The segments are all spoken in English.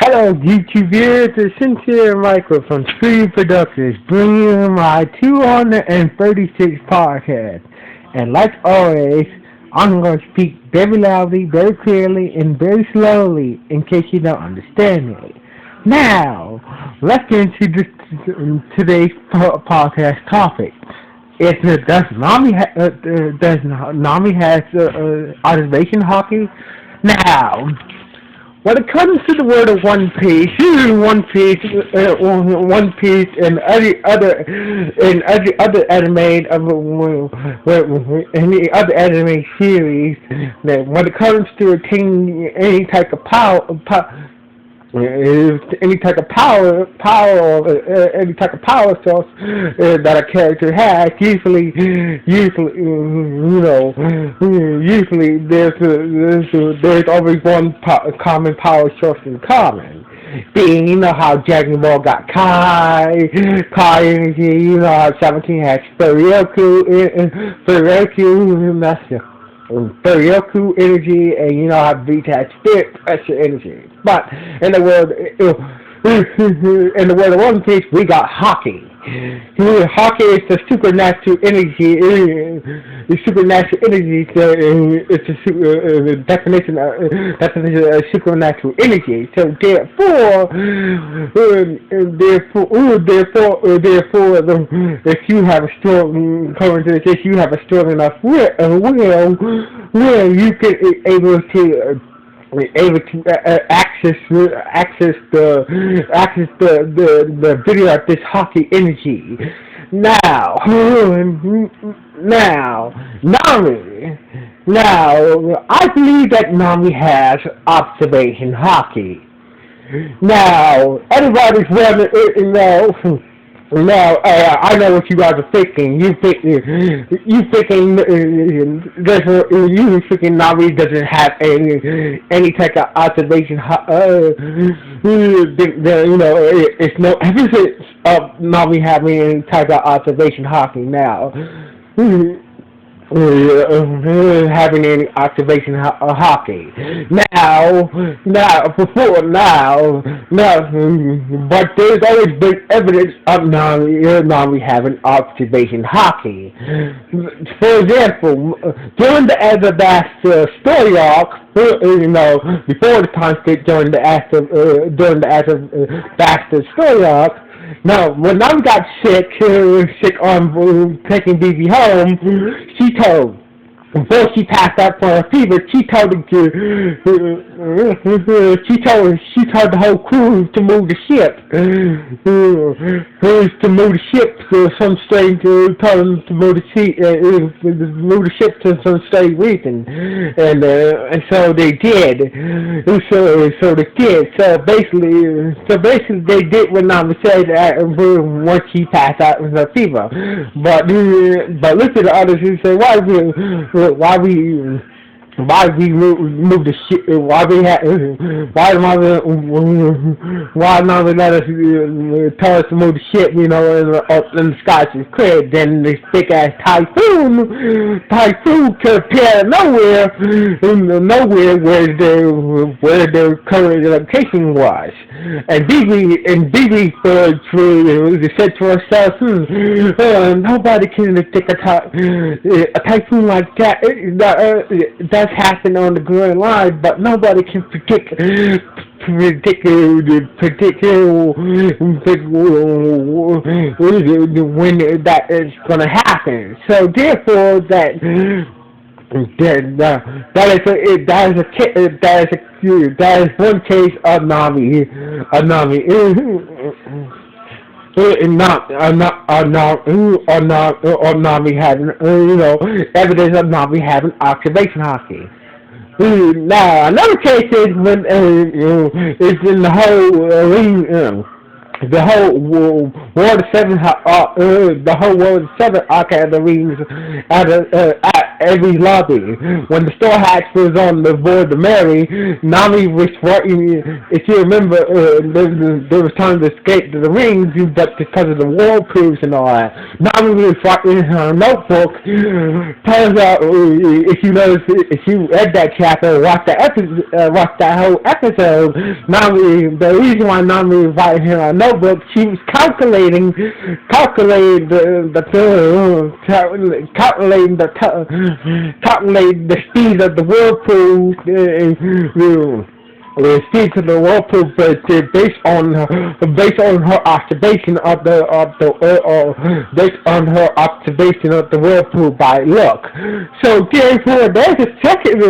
Hello, YouTube viewers. It's Sincere Michael from Screen Productions, bringing you my 236 podcast. And like always, I'm going to speak very loudly, very clearly, and very slowly in case you don't understand me. Now, let's get into today's podcast topic. Does Nami has observation hockey? Now, when it comes to the word of One Piece, One Piece, and any other anime any other anime series, that when it comes to attaining any type of any type of power source that a character has. Usually there's always one common power source in common. Being, you know how Dragon Ball got Kai energy. You know how 17 has Furyoku energy, and you know how Vita has spirit pressure energy. But in the world, of One Piece, we got Haki. Haki is the supernatural energy. The supernatural energy. It's the definition of supernatural energy. So if you have a strong, according to this, you have a strong enough will you can able to access the video of this hockey energy. Now, Nami. Now, I believe that Nami has observation hockey. Now, everybody's running, now, I know what you guys are thinking. You thinking Nami doesn't have any type of observation. It's no evidence of Nami having any type of observation hockey now. Having any activation hockey. Now, but there's always been evidence of Nami having activation hockey. For example, during the Azabasta story arc, before the time skip during the Azabasta story arc. Now, when Nami got sick on taking BB home, before she passed out for a fever, she told the whole crew to move the ship. To some strange, told them to move the ship to some strange reason, and so they did. So basically, they did what Nami said once she passed out with her fever. But look at the others who say, why we move the ship? Why not let us tell us to move the ship? Up in the sky is clear. Then this big ass typhoon could appear out of nowhere where the current location was. And BB said to herself, nobody can think a typhoon like that. That's happened on the Grand Line, but nobody can predict when that is going to happen. So therefore, that is one case of Nami. Nami having, evidence of Nami having activation hockey. Now, another case is when is in the whole arena. the whole World of Seven, the whole World of Seven arc at the rings at every lobby. When the Store Hatch was on the board to marry, Nami was fighting. If you remember, there was time to escape to the rings, but because of the whirlpools and all that, Nami was writing in her notebook. Turns out, if you notice, if you read that chapter, watch that whole episode, Nami, the reason why Nami was writing in her notebook, she was calculating the speed of the whirlpool, the speed of the whirlpool, but based on her observation of the whirlpool by look. So therefore, there's a second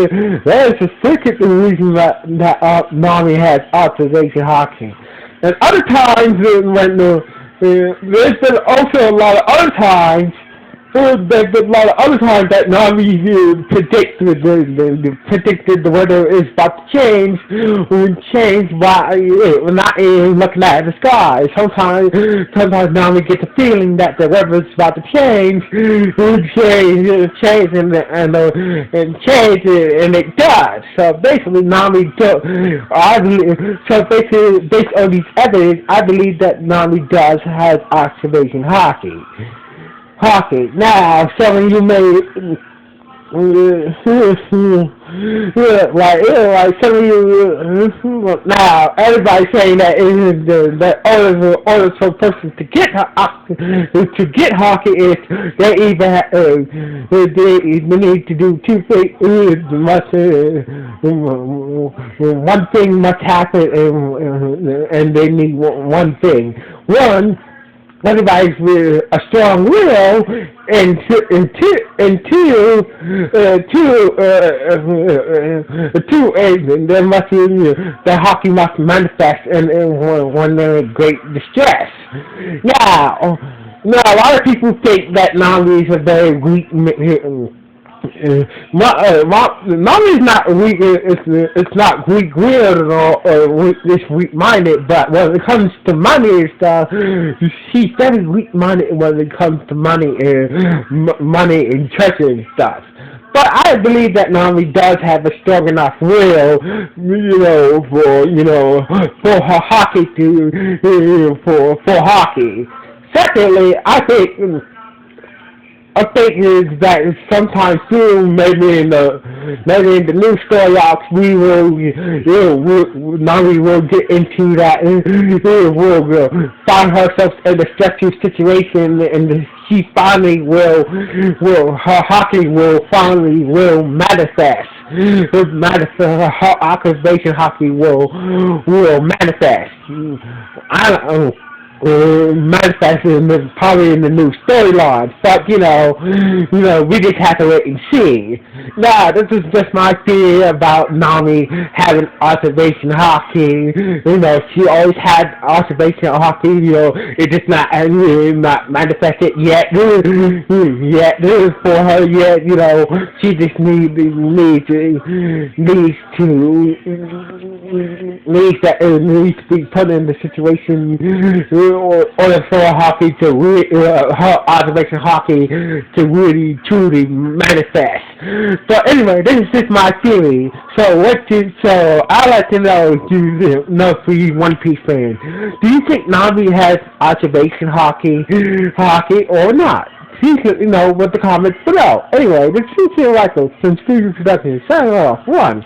reason that Nami has observation hacking. And other times there's been also a lot of other times. There's been a lot of other times that Nami predicted the weather is about to change by not even looking at the sky. Sometimes Nami gets a feeling that the weather is about to change, and it does. So basically, based on these evidence, I believe that Nami does have observation Haki. Now, some of you may, like some of you, now, everybody's saying that order for a person to get Haki is they need to do two things. One thing must happen, and they need one thing. One, everybody's with a strong will, and there must be the Haki must manifest when they're in great distress. Now, a lot of people think that Nami is a very weak. Nami's not weak. It's not weak-willed or weak-minded. But when it comes to money and stuff, she's very weak-minded when it comes to money and treasure and stuff. But I believe that Nami does have a strong enough will, for her Haki for Haki. Secondly, I think is that sometimes soon, maybe in the new story arcs, Nami will get into that, will find herself in a stressful situation, and she finally her Haki will manifest. Her observation Haki will manifest. I don't know. Manifesting probably in the new storyline, but we just have to wait and see. Now, this is just my theory about Nami having observation Haki. She always had observation Haki. It's just not manifested yet. For her yet. She just needs to be put in the situation. Or for Haki her observation Haki to really truly manifest. But anyway, this is just my theory. So I'd like to know for you One Piece fans, do you think Nami has observation Haki or not? Please with the comments below. Anyway, this is Rifle from Studio Productions. Signing off. 1.